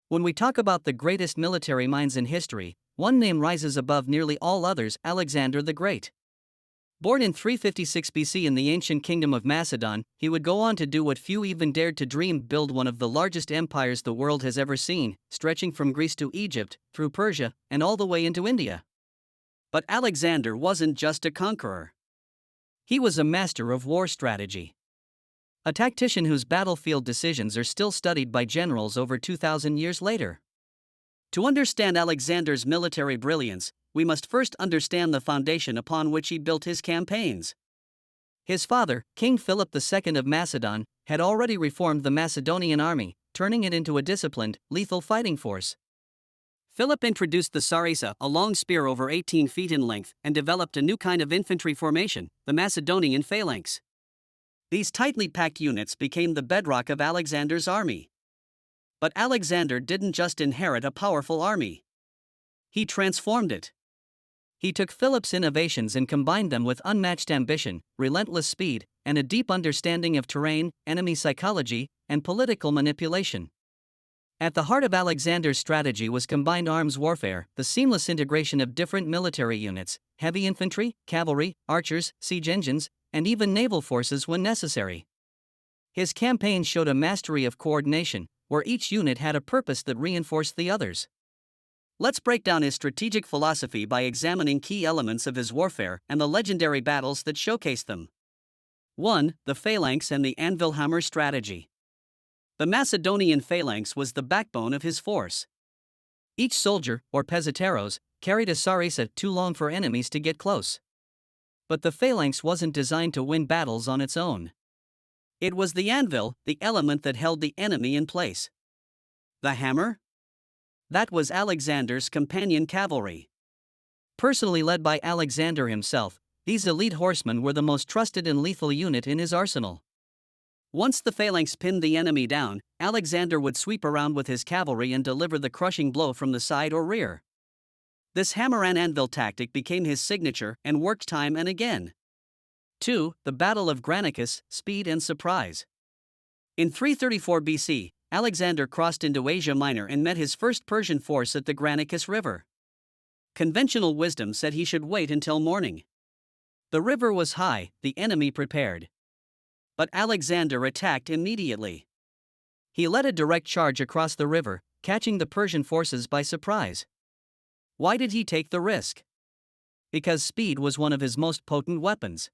When we talk about the greatest military minds in history, one name rises above nearly all others: Alexander the Great. Born in 356 BC in the ancient kingdom of Macedon, he would go on to do what few even dared to dream: build one of the largest empires the world has ever seen, stretching from Greece to Egypt, through Persia, and all the way into India. But Alexander wasn't just a conqueror. He was a master of war strategy. A tactician whose battlefield decisions are still studied by generals over 2,000 years later. To understand Alexander's military brilliance, we must first understand the foundation upon which he built his campaigns. His father, King Philip II of Macedon, had already reformed the Macedonian army, turning it into a disciplined, lethal fighting force. Philip introduced the sarissa, a long spear over 18 feet in length, and developed a new kind of infantry formation, the Macedonian phalanx. These tightly packed units became the bedrock of Alexander's army. But Alexander didn't just inherit a powerful army. He transformed it. He took Philip's innovations and combined them with unmatched ambition, relentless speed, and a deep understanding of terrain, enemy psychology, and political manipulation. At the heart of Alexander's strategy was combined arms warfare, the seamless integration of different military units: heavy infantry, cavalry, archers, siege engines, and even naval forces when necessary. His campaigns showed a mastery of coordination, where each unit had a purpose that reinforced the others. Let's break down his strategic philosophy by examining key elements of his warfare and the legendary battles that showcase them. 1. The phalanx and the anvil hammer strategy. The Macedonian phalanx was the backbone of his force. Each soldier, or peasiteros, carried a sarissa too long for enemies to get close. But the phalanx wasn't designed to win battles on its own. It was the anvil, the element that held the enemy in place. The hammer? That was Alexander's companion cavalry. Personally led by Alexander himself, these elite horsemen were the most trusted and lethal unit in his arsenal. Once the phalanx pinned the enemy down, Alexander would sweep around with his cavalry and deliver the crushing blow from the side or rear. This hammer and anvil tactic became his signature and worked time and again. 2. The Battle of Gaugamela, speed and surprise. In 334 BC, Alexander crossed into Asia Minor and met his first Persian force at the Gaugamela River. Conventional wisdom said he should wait until morning. The river was high, the enemy prepared. But Alexander attacked immediately. He led a direct charge across the river, catching the Persian forces by surprise. Why did he take the risk? Because speed was one of his most potent weapons.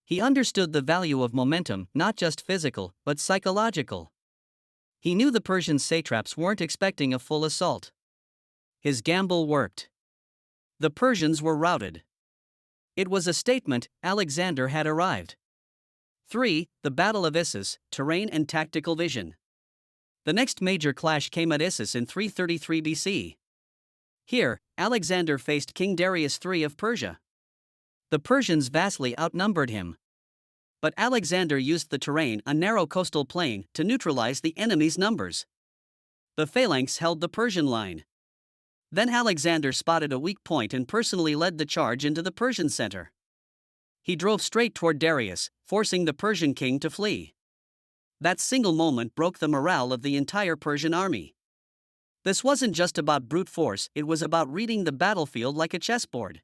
He understood the value of momentum, not just physical, but psychological. He knew the Persian satraps weren't expecting a full assault. His gamble worked. The Persians were routed. It was a statement: Alexander had arrived. 3. The Battle of Issus, terrain and tactical vision. The next major clash came at Issus in 333 BC. Here, Alexander faced King Darius III of Persia. The Persians vastly outnumbered him. But Alexander used the terrain, a narrow coastal plain, to neutralize the enemy's numbers. The phalanx held the Persian line. Then Alexander spotted a weak point and personally led the charge into the Persian center. He drove straight toward Darius, forcing the Persian king to flee. That single moment broke the morale of the entire Persian army. This wasn't just about brute force, it was about reading the battlefield like a chessboard.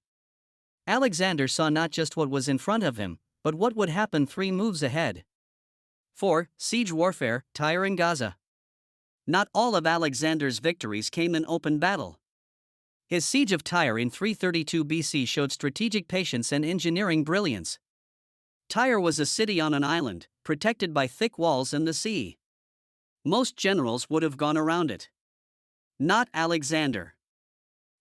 Alexander saw not just what was in front of him, but what would happen 3 moves ahead. 4. Siege warfare, Tyre and Gaza. Not all of Alexander's victories came in open battle. His siege of Tyre in 332 BC showed strategic patience and engineering brilliance. Tyre was a city on an island, protected by thick walls and the sea. Most generals would have gone around it. Not Alexander.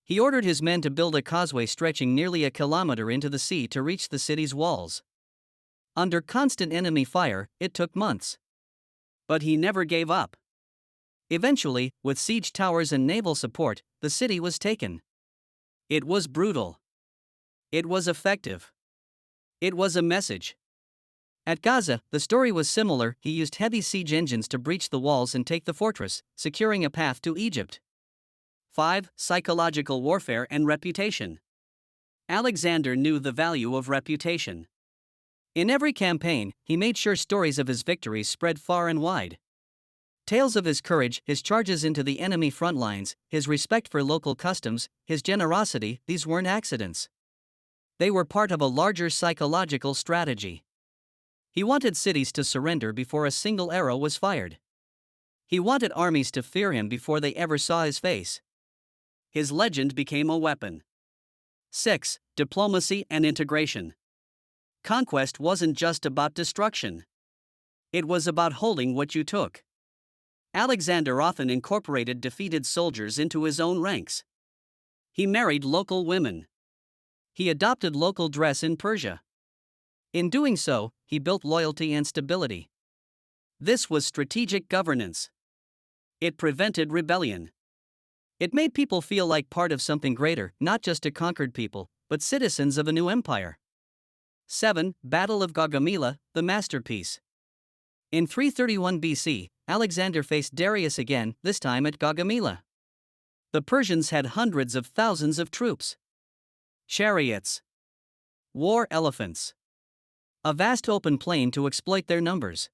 He ordered his men to build a causeway stretching nearly a kilometer into the sea to reach the city's walls. Under constant enemy fire, it took months. But he never gave up. Eventually, with siege towers and naval support, the city was taken. It was brutal. It was effective. It was a message. At Gaza, the story was similar. He used heavy siege engines to breach the walls and take the fortress, securing a path to Egypt. 5. Psychological warfare and reputation. Alexander knew the value of reputation. In every campaign, he made sure stories of his victories spread far and wide. Tales of his courage, his charges into the enemy front lines, his respect for local customs, his generosity, these weren't accidents. They were part of a larger psychological strategy. He wanted cities to surrender before a single arrow was fired. He wanted armies to fear him before they ever saw his face. His legend became a weapon. 6. Diplomacy and integration. Conquest wasn't just about destruction. It was about holding what you took. Alexander often incorporated defeated soldiers into his own ranks. He married local women. He adopted local dress in Persia. In doing so, he built loyalty and stability. This was strategic governance. It prevented rebellion. It made people feel like part of something greater, not just a conquered people, but citizens of a new empire. 7. Battle of Gaugamela, the masterpiece. In 331 BC, Alexander faced Darius again, this time at Gaugamela. The Persians had hundreds of thousands of troops. Chariots. War elephants. A vast open plain to exploit their numbers.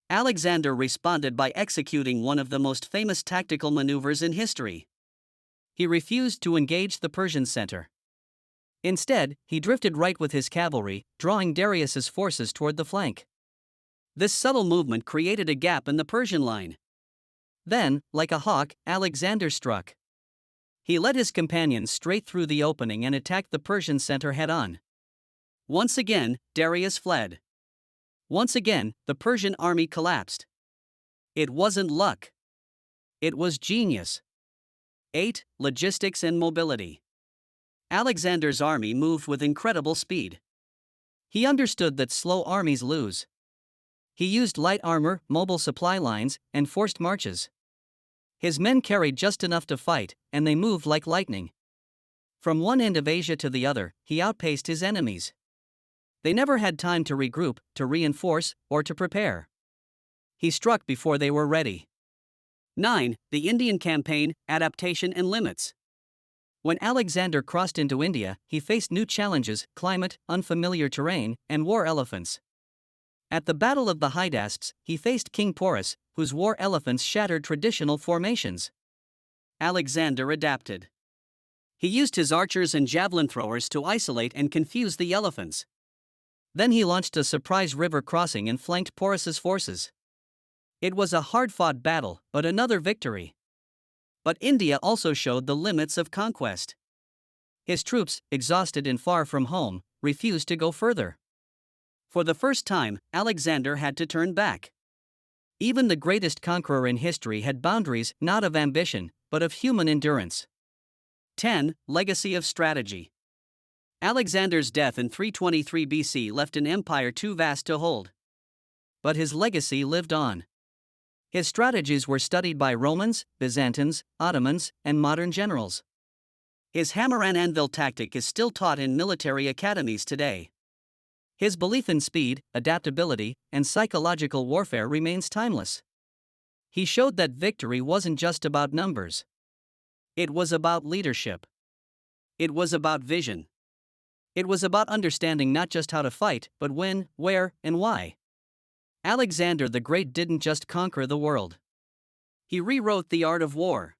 Alexander responded by executing one of the most famous tactical maneuvers in history. He refused to engage the Persian center. Instead, he drifted right with his cavalry, drawing Darius's forces toward the flank. This subtle movement created a gap in the Persian line. Then, like a hawk, Alexander struck. He led his companions straight through the opening and attacked the Persian center head-on. Once again, Darius fled. Once again, the Persian army collapsed. It wasn't luck. It was genius. 8. Logistics and mobility. Alexander's army moved with incredible speed. He understood that slow armies lose. He used light armor, mobile supply lines, and forced marches. His men carried just enough to fight, and they moved like lightning. From one end of Asia to the other, he outpaced his enemies. They never had time to regroup, to reinforce, or to prepare. He struck before they were ready. 9. The Indian Campaign, Adaptation and Limits. When Alexander crossed into India, he faced new challenges: climate, unfamiliar terrain, and war elephants. At the Battle of the Hydaspes, he faced King Porus, whose war elephants shattered traditional formations. Alexander adapted. He used his archers and javelin throwers to isolate and confuse the elephants. Then he launched a surprise river crossing and flanked Porus's forces. It was a hard-fought battle, but another victory. But India also showed the limits of conquest. His troops, exhausted and far from home, refused to go further. For the first time, Alexander had to turn back. Even the greatest conqueror in history had boundaries, not of ambition, but of human endurance. 10. Legacy of strategy. Alexander's death in 323 BC left an empire too vast to hold. But his legacy lived on. His strategies were studied by Romans, Byzantines, Ottomans, and modern generals. His hammer and anvil tactic is still taught in military academies today. His belief in speed, adaptability, and psychological warfare remains timeless. He showed that victory wasn't just about numbers. It was about leadership. It was about vision. It was about understanding not just how to fight, but when, where, and why. Alexander the Great didn't just conquer the world. He rewrote the art of war.